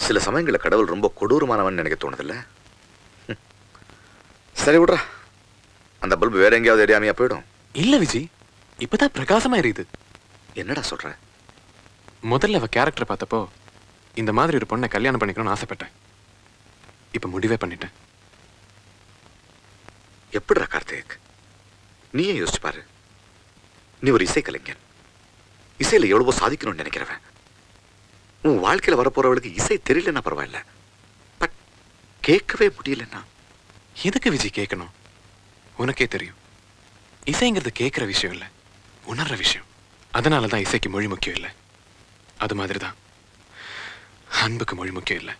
சில சமயங்களில் கடவுள் ரொம்ப கொடூரமானவன் நினைக்க தோணுதில்ல. சரி விட்றா, அந்த பல்பு வேற எங்கேயாவது எரியாமையா போயிடும். இல்ல விஜய், இப்பதான் பிரகாசமா எரியுது. என்னடா சொல்ற? முதல்ல அவ கேரக்டர் பார்த்தப்போ இந்த மாதிரி ஒரு பொண்ணை கல்யாணம் பண்ணிக்கணும்னு ஆசைப்பட்டேன். இப்ப முடிவே பண்ணிட்டேன். எப்படிடா கார்த்திக்? நீயே யோசிச்சு பாரு. நீ ஒரு இசை கலைஞன், இசையில எவ்வளவோ சாதிக்கணும்னு நினைக்கிறவன். உன் வாழ்க்கையில வரப்போறவளுக்கு இசை தெரியலன்னா பரவாயில்ல, பட் கேட்கவே முடியலன்னா எதுக்கு விஜய் கேட்கணும்? உனக்கே தெரியும், இசைங்கிறது கேட்கிற விஷயம் இல்லை, உணர்ற விஷயம். அதனாலதான் இசைக்கு மொழி முக்கியம் இல்லை. அது மாதிரிதான் அன்புக்கு மொழி முக்கியம் இல்லை,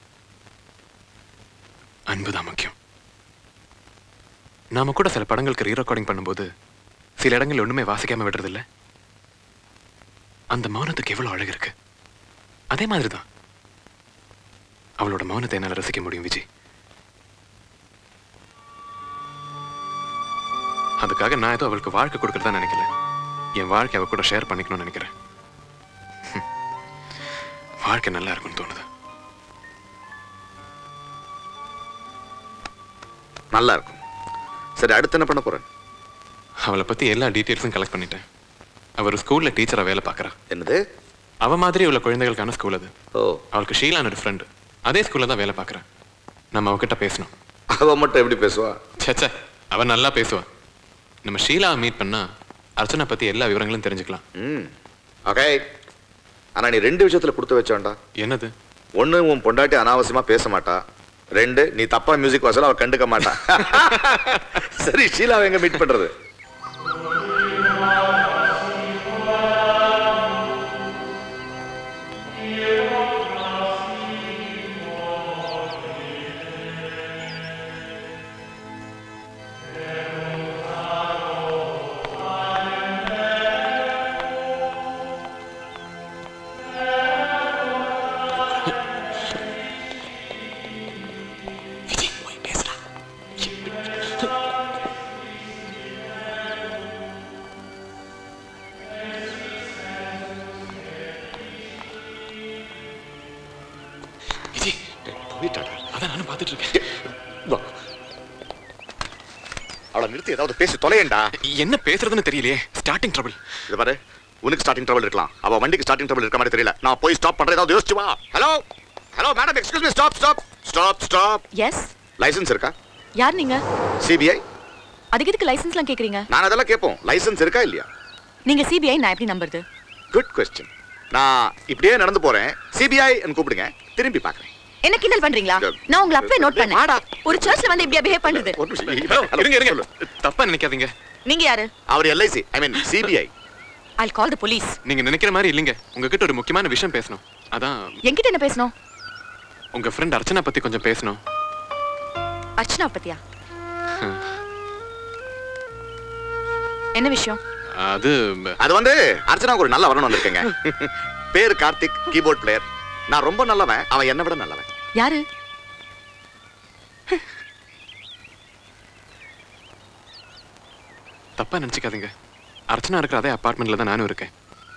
அன்புதான் முக்கியம். நாம கூட சில படங்களுக்கு ரீரெக்கார்டிங் பண்ணும்போது சில இடங்கள் ஒண்ணுமே வாசிக்காம விடுறது இல்லை. அந்த மௌனத்துக்கு எவ்வளவு அழகு இருக்கு. அதே மாதிரிதான் அவளோட மௌனத்தை என்னால ரசிக்க முடியும் விஜய். அதுக்காக நான் ஏதோ அவளுக்கு வாழ்க்கை கொடுக்கறதா நினைக்கல, என் வாழ்க்கை அவ கூட ஷேர் பண்ணிக்கணும்னு நினைக்கிறேன். வாழ்க்கை நல்லா இருக்கும்னு தோணுது. நல்லா இருக்கும். சரி, அடுத்து என்ன பண்ண போறேன்? அவளை பத்தி எல்லா டீட்டெயில்ஸும் கலெக்ட் பண்ணிட்டேன். அவர் ஸ்கூல்ல டீச்சரா வேலை பார்க்கறா. என்னது? அவ மாதிரி உள்ள குழந்தைகளுக்கான ஸ்கூல் அது. ஓ. அவளுக்கு ஷீலான்னு ஒரு ஃப்ரெண்டு அதே ஸ்கூல்ல தான் வேலை பார்க்கறா. நம்ம அவகிட்ட பேசணும். அவ மட்டும் எப்படி பேசுவா? சேச்சே, அவ நல்லா பேசுவா. நம்ம ஷீலாவை மீட் பண்ணா அர்ச்சனா பத்தி எல்லா விவரங்களும் தெரிஞ்சுக்கலாம். ஓகே. ஆனா நீ 2 விஷயத்துல கொடுத்து வச்சோண்டா. என்னது? 1, உன் பொண்டாட்டி அனாவசியமா பேச மாட்டா. 2, நீ தப்பா மியூசிக் வாசல அவ கண்டுக்க மாட்டா. சரி, ஷீலாவை எங்க மீட் பண்றது? அவளை நிறுத்தி ஏதாவது பேசி தொலையண்டா. என்ன பேசுறதுன்னு தெரியலையே. Starting trouble. இது பாரு, உனக்கு ஸ்டார்டிங் ட்ரபிள் இருக்கலாம், அவ வண்டிக்கு ஸ்டார்டிங் ட்ரபிள் இருக்க மாதிரி தெரியல. நான் போய் ஸ்டாப் பண்றேன், ஏதாவது யோசிச்சு வா. Hello hello madam, excuse me, stop stop stop stop. Yes. License இருக்கா? யார் நீங்க? சிபிஐ. அதுக்கு எதுக்கு லைசென்ஸ்லாம் கேக்குறீங்க? நான் அதெல்லாம் கேட்போம். லைசென்ஸ் இருக்கா இல்லையா? நீங்க சிபிஐ, நான் எப்படி நம்புறது? Good question. நான் இப்படியே நடந்து போறேன், சிபிஐ ன்னு கூப்பிடுங்க, திரும்பி பார்க்கறேன். என்ன கிண்டல் பண்றீங்களா? நான் உங்களை அப்பவே நோட் பண்ணேன். ஒரு சர்ச்ல வந்து இப்படியே பிஹேவ் பண்றது. இருங்க இருங்க, தப்பா நினைக்காதீங்க. நீங்க யாரு? அவர் LIC, I mean CBI. I'll call the police. நீங்க நினைக்கிற மாதிரி இல்லைங்க. உங்ககிட்ட ஒரு முக்கியமான விஷயம் பேசணும். அதான். என்கிட்ட என்ன பேசணும்? உங்க ஃப்ரெண்ட் அர்ச்சனா பத்தி கொஞ்சம் பேசணும். அர்ச்சனா பத்தியா? என்ன விஷயம்? அது வந்து அர்ச்சனாவுக்கு ஒரு நல்ல வரணும் வந்திருக்கேங்க. பேர் கார்த்திக், கீபோர்ட் பிளேயர். நான் ரொம்ப நல்லவன், அவன் என்னை விட நல்லவன். யாரு? தப்பா நினைச்சுக்காதீங்க. அர்ச்சனா இருக்கிற அதே அபார்ட்மெண்ட்ல தான் நானும் இருக்கேன்.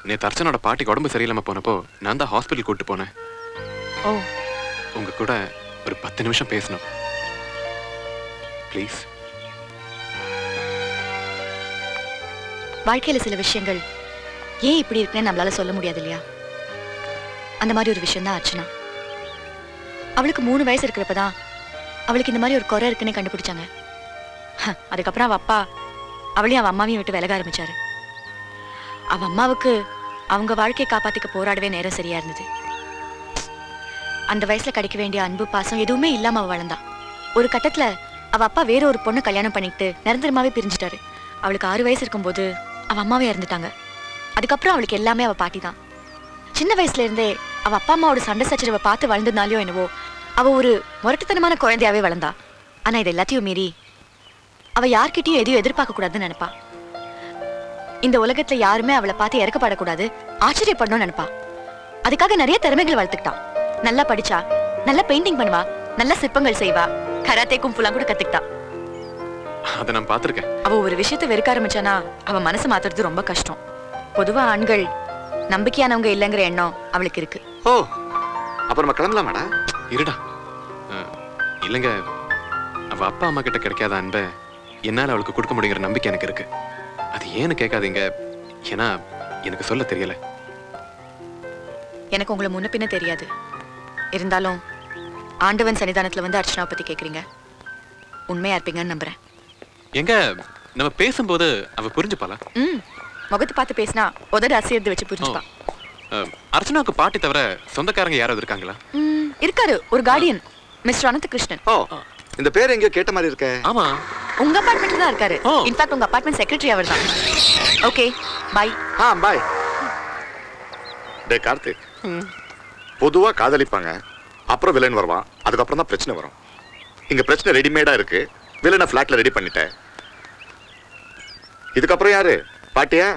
நேத்து அர்ச்சனோட பாட்டிக்கு உடம்பு சரியில்லாம போனப்போ நான் தான் ஹாஸ்பிட்டல் கூட்டு போனேன். ஓ. உங்க கூட ஒரு 10 நிமிஷம் பேசணும் ப்ளீஸ். வாழ்க்கையில சில விஷயங்கள் ஏன் இப்படி இருக்குன்னு நம்மளால சொல்ல முடியாது இல்லையா? அந்த மாதிரி ஒரு விஷயம் தான் அர்ச்சனா. அவளுக்கு 3 வயசு இருக்கிறப்பதான் அவளுக்கு இந்த மாதிரி ஒரு குறை இருக்குன்னு கண்டுபிடிச்சாங்க. அதுக்கப்புறம் அவ அப்பா அவளையும் அவ அம்மாவையும் விட்டு விலக ஆரம்பிச்சாரு. அவ அம்மாவுக்கு அவங்க வாழ்க்கையை காப்பாத்திக்க போராடவே நேரம் சரியா இருந்தது. அந்த வயசுல கிடைக்க வேண்டிய அன்பு பாசம் எதுவுமே இல்லாம அவ வளர்ந்தா. ஒரு கட்டத்துல அவ அப்பா வேற ஒரு பொண்ணு கல்யாணம் பண்ணிக்கிட்டு நிரந்தரமாவே பிரிஞ்சுட்டாரு. அவளுக்கு 6 வயசு இருக்கும்போது அவ அம்மாவே இறந்துட்டாங்க. அதுக்கப்புறம் அவளுக்கு எல்லாமே அவ பாட்டி தான். சின்ன வயசுல இருந்தே அவ அப்பா அம்மாவோட சண்டை சச்சரவை பார்த்து வளர்ந்ததுனாலயோ என்னவோ அவ ஒரு முரட்டுத்தனமான குழந்தையாவே வளர்ந்தா. ஆனா இது எல்லாத்தையும் மீறி அவ யார்கிட்டயும் எதையும் எதிர்பார்க்க கூடாதுன்னு நினைப்பா. இந்த உலகத்துல யாருமே அவளை பார்த்து இறக்கப்படக்கூடாது, ஆச்சரியப்படணும்னு நினைப்பா. அதுக்காக நிறைய திறமைகள் வளர்த்துக்கிட்டா. நல்லா படிச்சா, நல்லா பெயிண்டிங் பண்ணுவா, நல்ல சிற்பங்கள் செய்வா, கராத்தே கும்புலாம் கூட கத்துக்கிட்டா. அத நான் பாத்துர்க்கேன். அவ ஒரு விஷயத்தை வெறுக்க ஆரம்பிச்சானா அவ மனசு மாத்துறது ரொம்ப கஷ்டம். பொதுவா ஆண்கள் நம்பிக்கையானவங்க இல்லைங்கிற எண்ணம் அவளுக்கு இருக்கு. ஓ, அப்ப நம்ம கிளம்பலாமாடா? இருடா. இல்லைங்க, அவ அப்பா அம்மா கிட்ட கிடைக்காத அன்பை என்னால் அவளுக்கு கொடுக்க முடியுங்கிற நம்பிக்கை எனக்கு இருக்கு. அது ஏன்னு கேட்காதீங்க, ஏன்னா எனக்கு சொல்ல தெரியல. எனக்கு உங்களை முன்ன பின்ன தெரியாது. இருந்தாலும் ஆண்டவன் சன்னிதானத்துல வந்து அர்ச்சனாவை பத்தி கேக்குறீங்க. உண்மையா இருப்பீங்கன்னு நம்புறேன். எங்க நம்ம பேசும்போது அவ புரிஞ்சுப்பாளா? முகத்தை பார்த்து பேசினா உதடு அசையறது வச்சு புரிஞ்சுப்பா. அர்ச்சனாவுக்கு பாட்டி தவிர சொந்தக்காரங்க யாராவது இருக்காங்களா? இருக்காரு, ஒரு கார்டியன், மிஸ்டர் அனந்த கிருஷ்ணன். ஓ, இந்த பேர் எங்கேயோ கேட்ட மாதிரி இருக்க. ஆமா, உங்க அபார்ட்மெண்ட்ல தான் இருக்காரு. இன்ஃபேக்ட் உங்க அபார்ட்மெண்ட் செக்ரட்டரி அவர் தான். Okay, bye. பை. டே கார்த்திக், பொதுவா காதலிப்பாங்க, அப்புறம் வில்லன் வருவான், அதுக்கப்புறம் தான் பிரச்சனை வரும். இங்க பிரச்சனை ரெடிமேடா இருக்கு, வில்லனை ஃபிளாட்ல ரெடி பண்ணிட்டேன். இதுக்கப்புறம் யாரு? பாட்டியா?